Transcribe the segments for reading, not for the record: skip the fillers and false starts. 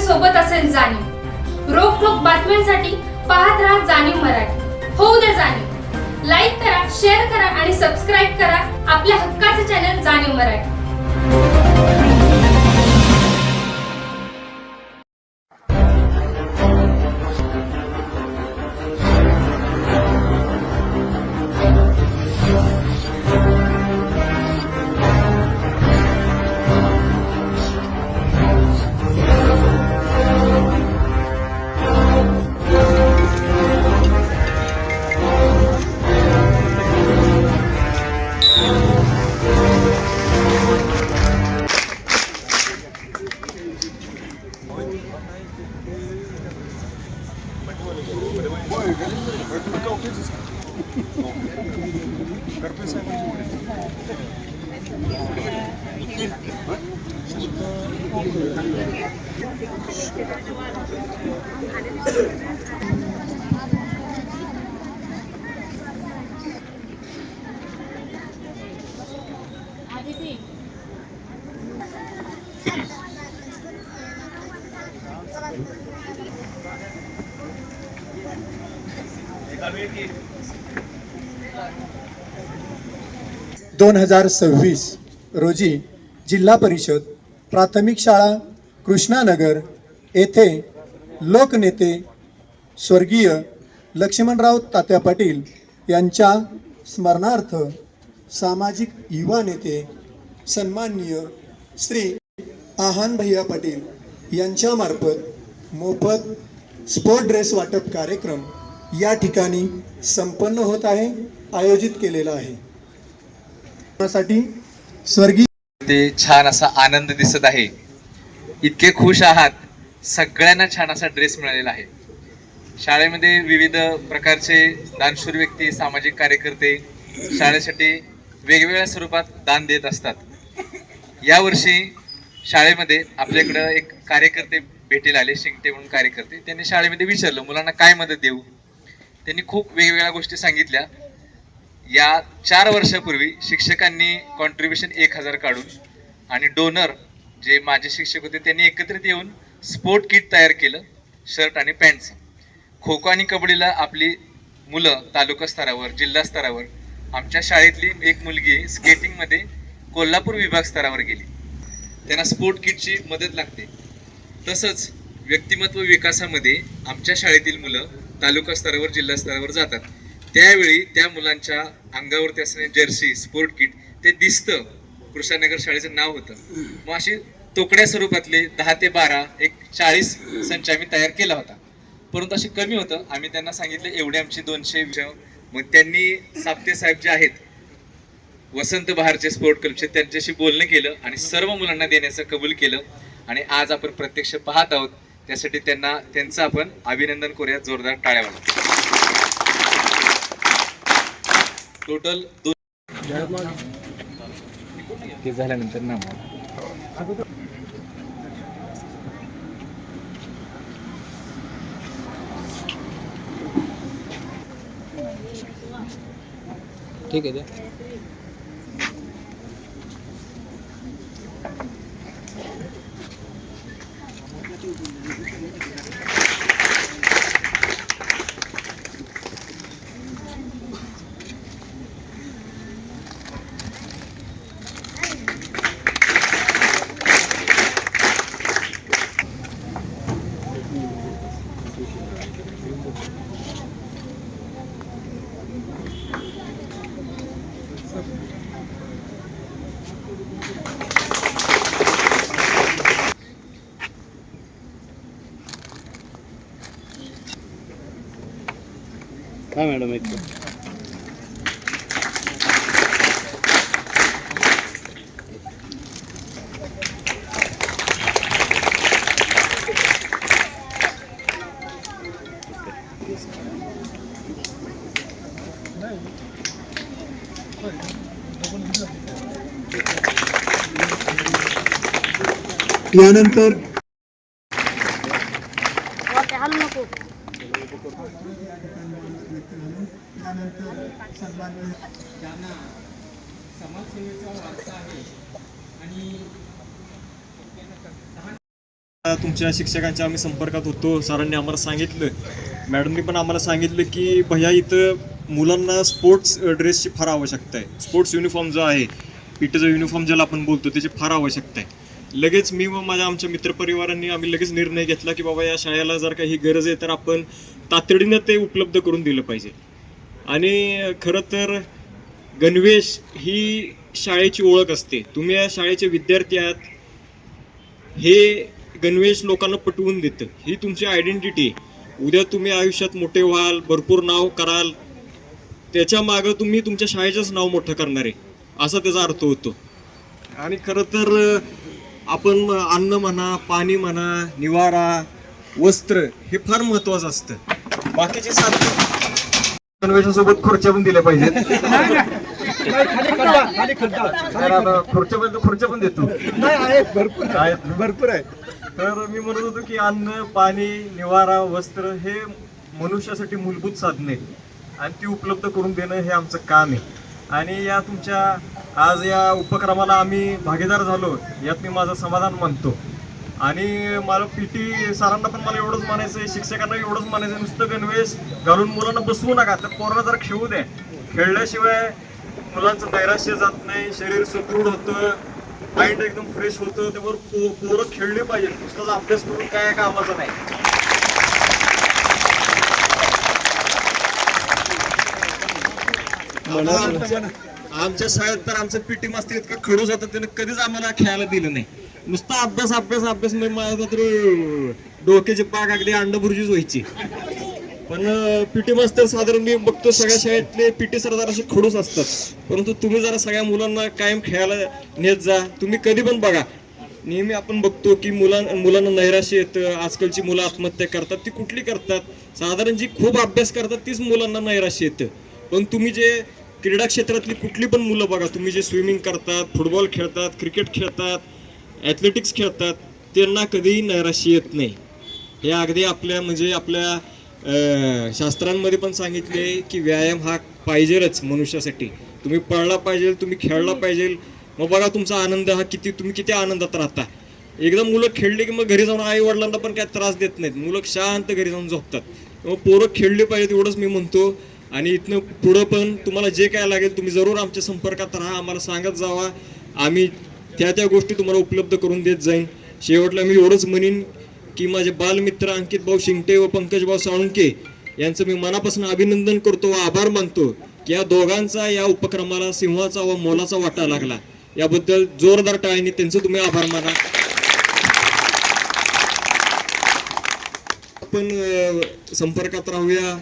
सोबत असेल जाणीव। रोखोक बातम्यांसाठी पाहत राहा जाणीव मराठी। होऊ द्या जाणीव। लाईक करा, शेअर करा आणि सबस्क्राईब करा आपल्या हक्काचे चॅनल जाणीव मराठी। दोन 2026 रोजी जिल्हा परिषद प्राथमिक शाळा कृष्णानगर येथे लोकनेते स्वर्गीय लक्ष्मणराव तात्या पाटील यांच्या स्मरणार्थ सामाजिक युवा नेते सन्माननीय श्री आहान भैया पाटील यांच्यामार्फत मोफत स्पोर्ट ड्रेस वाटप कार्यक्रम या ठिकाणी संपन्न होत आहे, आयोजित केलेला आहे। साठी स्वर्गीय ते छान असा आनंद दिसत आहे। इतके खुश आहात, सगळ्यांना छान असा ड्रेस मिळालेला आहे। शाळेमध्ये विविध प्रकारचे दानशूर व्यक्ती, सामाजिक कार्यकर्ते शाळेसाठी वेगवेगळ्या स्वरूपात दान देत असतात। यावर्षी शाळेमध्ये आपल्याकडं एक कार्यकर्ते भेटीला आले, शिंगटे म्हणून कार्यकर्ते। त्यांनी शाळेमध्ये विचारलं मुलांना काय मदत देऊ। त्यांनी खूप वेगवेगळ्या गोष्टी सांगितल्या। या 4 वर्षापूर्वी शिक्षकांनी कॉन्ट्रीब्युशन 1000 काढून आणि डोनर जे माझे शिक्षक होते त्यांनी एकत्रित येऊन स्पोर्ट किट तयार केलं, शर्ट आणि पॅन्टचं। खो खो आणि कबड्डीला आपली मुलं तालुका स्तरावर, जिल्हा स्तरावर, आमच्या शाळेतली एक मुलगी स्केटिंगमध्ये कोल्हापूर विभाग स्तरावर गेली। त्यांना स्पोर्ट किटची मदत लागते। तसंच व्यक्तिमत्व विकासामध्ये आमच्या शाळेतील मुलं तालुका स्तरावर, जिल्हा स्तरावर जातात। त्यावेळी त्या मुलांच्या अंगावरती असणे जर्सी, स्पोर्ट किट ते दिसतं, कृष्णानगर शाळेचं नाव होतं। मग अशी तोकड्या स्वरूपातले 10 ते 12 एक 40 संच आम्ही तयार केला होता, परंतु असे कमी होतं। आम्ही त्यांना सांगितलं एवढे आमची 200 विषय। मग त्यांनी साप्ते साहेब जे आहेत वसंत बहारचे स्पोर्ट क्लबचे, त्यांच्याशी बोलणं केलं आणि सर्व मुलांना देण्याचं कबूल केलं। आणि आज आपण प्रत्यक्ष पाहत आहोत, त्यासाठी त्यांचं आपण अभिनंदन करूया, जोरदार टाळ्या वाजवा। टोटल 2 ते झाल्यानंतर ना ठीक आहे। हाँ मैडम एक यानंतर ज्यांना समाजसेवेचा वारसा आहे आणि तुमच्या शिक्षकांच्या आम्ही संपर्कात होतो. सरांनी आम्हाला सांगितलं, मॅडमनी पण आम्हाला सांगितलं की भैया इथं मुलांना स्पोर्ट्स ड्रेसची फार आवश्यकता आहे. स्पोर्ट्स युनिफॉर्म जो आहे, पीटीचा युनिफॉर्म ज्याला आपण बोलतो, त्याची फार आवश्यकता आहे. लगेच मी व आमच्या मित्रपरिवारांनी आम्ही लगेच निर्णय घेतला की बाबा या शाळेला जर काही गरज आहे तर आपण तातडीनं ते उपलब्ध करून दिलं पाहिजे. आणि खरं तर गणवेश ही शाळेची ओळख असते. तुम्ही या शाळेचे विद्यार्थी आहात, हे गणवेश लोकांना पटवून देतं. ही तुमची आयडेंटिटी आहे. उद्या तुम्ही आयुष्यात मोठे व्हाल, भरपूर नाव कराल, त्याच्या मागं तुम्ही तुमच्या शाळेचंच नाव मोठं करणार आहे, असा त्याचा अर्थ होतो. आणि खरं तर आपण अन्न म्हणा, पाणी म्हणा, निवारा, वस्त्र हे फार महत्वाचं असतं. बाकीचे साधन गणवेशासोबत खुर्च्या पण दिल्या पाहिजेत. खुर्च्या पण देतो, भरपूर आहे. तर मी म्हणत होतो की अन्न, पाणी, निवारा, वस्त्र हे मनुष्यासाठी मूलभूत साधने आहेत आणि ती उपलब्ध करून देणं हे आमचं काम आहे. आणि या तुमच्या आज या उपक्रमाला आम्ही भागीदार झालो यात मी माझं समाधान मानतो. आणि मला पीटी सरांना पण मला एवढंच म्हणायचं आहे, शिक्षकांना एवढंच म्हणायचं आहे, नुसतं गणवेश घालून मुलांना बसवू नका. तर पोरांना जरा खेळू द्या. खेळल्याशिवाय मुलांचं नैराश्य जात नाही, शरीर सुदृढ होतं, माइंड एकदम फ्रेश होतं. त्यावर पोरं खेळले पाहिजे, नुसताच अभ्यास करून काय कामाचा नाही. आमच्या शाळेत तर आमचं पीटी मास्तर इतकं खडूस होतं, त्याने कधीच आम्हाला खेळायला दिलं नाही. नुसता अभ्यास अभ्यास अभ्यास म्हणजे माझा तर डोक्याचे पाक अगदी अंडभुर्जीच व्हायची. पण पीटी मास्तर साधारण मी बघतो सगळ्या शाळेतले पीटी सर जरा असे खडूस असतात, परंतु तुम्ही जरा सगळ्या मुलांना कायम खेळायला नेत जा. तुम्ही कधी पण बघा, नेहमी आपण बघतो की मुलांना नैराश्य येतं. आजकालची मुलं आत्महत्या करतात, ती कुठली करतात? साधारण जी खूप अभ्यास करतात तीच मुलांना नैराश्य येतं. पण तुम्ही जे क्रीडा क्षेत्रातली कुठली पण मुलं बघा, तुम्ही जे स्विमिंग करतात, फुटबॉल खेळतात, क्रिकेट खेळतात, ॲथलेटिक्स खेळतात, त्यांना कधीही नैराश्य येत नाही. हे अगदी आपल्या शास्त्रांमध्ये पण सांगितले की व्यायाम हा पाहिजेच मनुष्यासाठी. तुम्ही पळला पाहिजे, तुम्ही खेळला पाहिजे. मग बघा तुमचा आनंद हा तुम्ही किती आनंदात राहता. एकदा मुलं खेळली की मग घरी जाऊन आई वडिलांना पण काय त्रास देत नाहीत, मुलं शांत घरी जाऊन झोपतात. मग पोरं खेळले पाहिजेत एवढंच मी म्हणतो. आणि इथनं पुढं पण तुम्हाला जे काय लागेल तुम्ही जरूर आमच्या संपर्कात राहा, आम्हाला सांगत जावा. आम्ही त्या गोष्टी तुम्हाला उपलब्ध करून देत जाईन. शेवटला मी एवढंच म्हणेन की माझे बालमित्र अंकित भाऊ शिंगटे व पंकज भाऊ साळुंके यांचं मी मनापासून अभिनंदन करतो व आभार मानतो की या दोघांचा या उपक्रमाला सिंहाचा व मोलाचा वाटा लागला. याबद्दल जोरदार टाळ्यांनी त्यांचं तुम्ही आभार माना. आपण संपर्कात राहूया.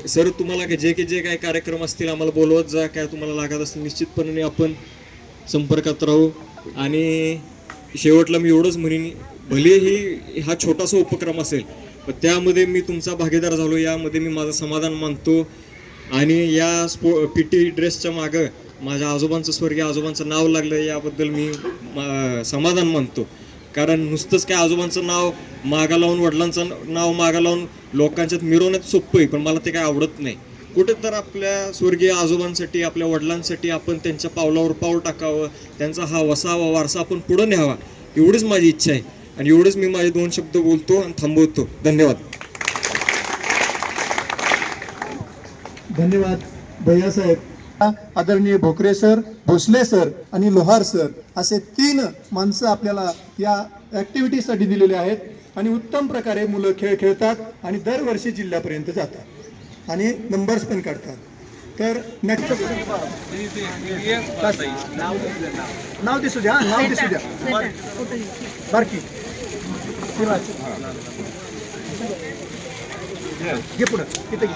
सर तुम्हाला जे काय कार्यक्रम असतील आम्हाला बोलवत जा, काय तुम्हाला लागत असतील निश्चितपणे आपण संपर्कात राहू. आणि शेवटला मी एवढंच म्हणेन, भलेही हा छोटासा उपक्रम असेल पण त्यामध्ये मी तुमचा भागीदार झालो, यामध्ये मी माझं समाधान मानतो. आणि या पीटी ड्रेसच्या मागं माझ्या आजोबांचं, स्वर्गीय आजोबांचं नाव लागलं याबद्दल मी समाधान मानतो. कारण नुसतंच काय आजोबांचं नाव मागं लावून, वडिलांचं नाव मागं लावून लोकांच्यात मिरवण्यात सोपं आहे, पण मला ते काय आवडत नाही. कुठे तर आपल्या स्वर्गीय आजोबांसाठी, आपल्या वडिलांसाठी आपण त्यांच्या पावलावर पाऊल टाकावं, त्यांचा हा वसावा वारसा आपण पुढं न्यावा, एवढीच माझी इच्छा आहे. आणि एवढेच मी माझे 2 शब्द बोलतो आणि थांबवतो. धन्यवाद. धन्यवाद भैयासाहेब. आदरणीय भोकरे सर, भोसले सर आणि लोहार सर असे 3 माणसं आपल्याला या ॲक्टिव्हिटीसाठी दिलेले आहेत. आणि उत्तम प्रकारे मुलं खेळ खेळतात आणि दरवर्षी जिल्ह्यापर्यंत जातात आणि नंबर्स पण काढतात. तर नाव दिसू द्या, नाव दिसू द्या. बारकी घे पुढं, तिथे घे.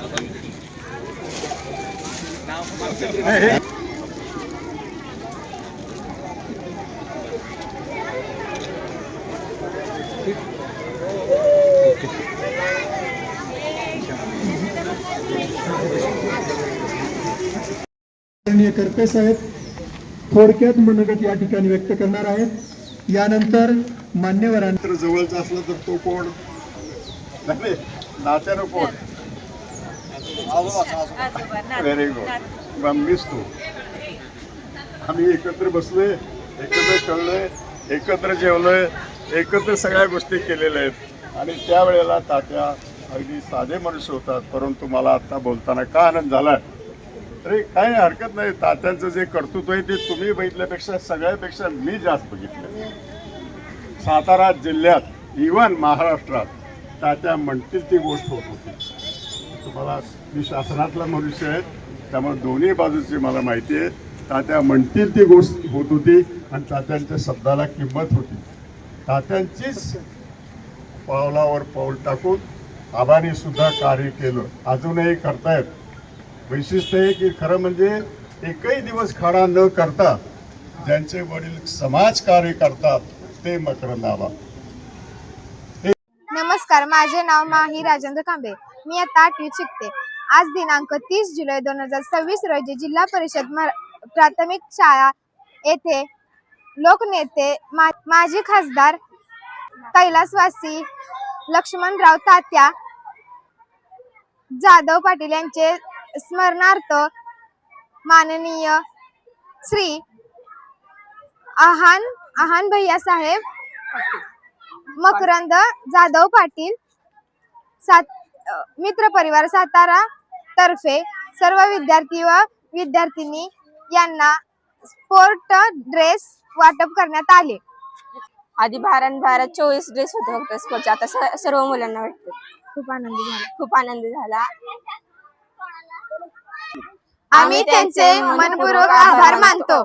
करपे साहेब थोडक्यात मनोगत या ठिकाणी व्यक्त करणार आहेत. यानंतर मान्यवरांतर जवळचा असला तर तो कोण, नात्यानं कोण, व्हेरी गुड. मीच तू. आम्ही एकत्र बसलोय, एकत्र खेळलोय, एकत्र जेवलोय, एकत्र सगळ्या गोष्टी केलेल्या आहेत आणि त्यावेळेला तात्या अगदी साधे मनुष्य होतात, परंतु मला आत्ता बोलताना का आनंद झाला, तरी काही हरकत नाही. तात्यांचं जे कर्तृत्व आहे ते तुम्ही बघितल्यापेक्षा सगळ्यापेक्षा मी जास्त बघितलं. सातारा जिल्ह्यात इव्हन महाराष्ट्रात तात्या म्हणतील ती गोष्ट होत होती. तुम्हाला मी शासनातला मनुष्य आहे त्यामुळे दोन्ही बाजूची मला माहिती आहे. तात्या म्हणतील ती गोष्ट होत होती आणि तात्यांच्या शब्दाला किंमत होती. तात्यांचीच पावलावर पाऊल टाकून आबांनी सुद्धा कार्य केलं, अजूनही करतायत. वैशिष्ट्य आहे की खरं म्हणजे एकही दिवस खाडा न करता ज्यांचे वडील समाजकार्य करतात ते मकरंद आबा. नमस्कार, माझे नाव माही राजेंद्र कांबे. मी आता 8वीत शिकते. आज दिनांक 30 जुलै 2026 रोजी जिल्हा परिषद प्राथमिक शाळा येथे लोकनेते माजी खासदार कैलासवासी लक्ष्मणराव तात्या जाधव पाटील यांचे स्मरणार्थ माननीय श्री आहान भैया साहेब मकरंद जाधव पाटील मित्र परिवार सातारा तर्फे सर्व विद्यार्थी व विद्यार्थिनी यांना स्पोर्ट ड्रेस वाटप करण्यात आले. आधी 12 ड्रेस होते फक्त स्पोर्टचे, आता सर्व मुलांना वाटते. खूप आनंद झाला. आम्ही त्यांचे मनपूर्वक आभार मानतो.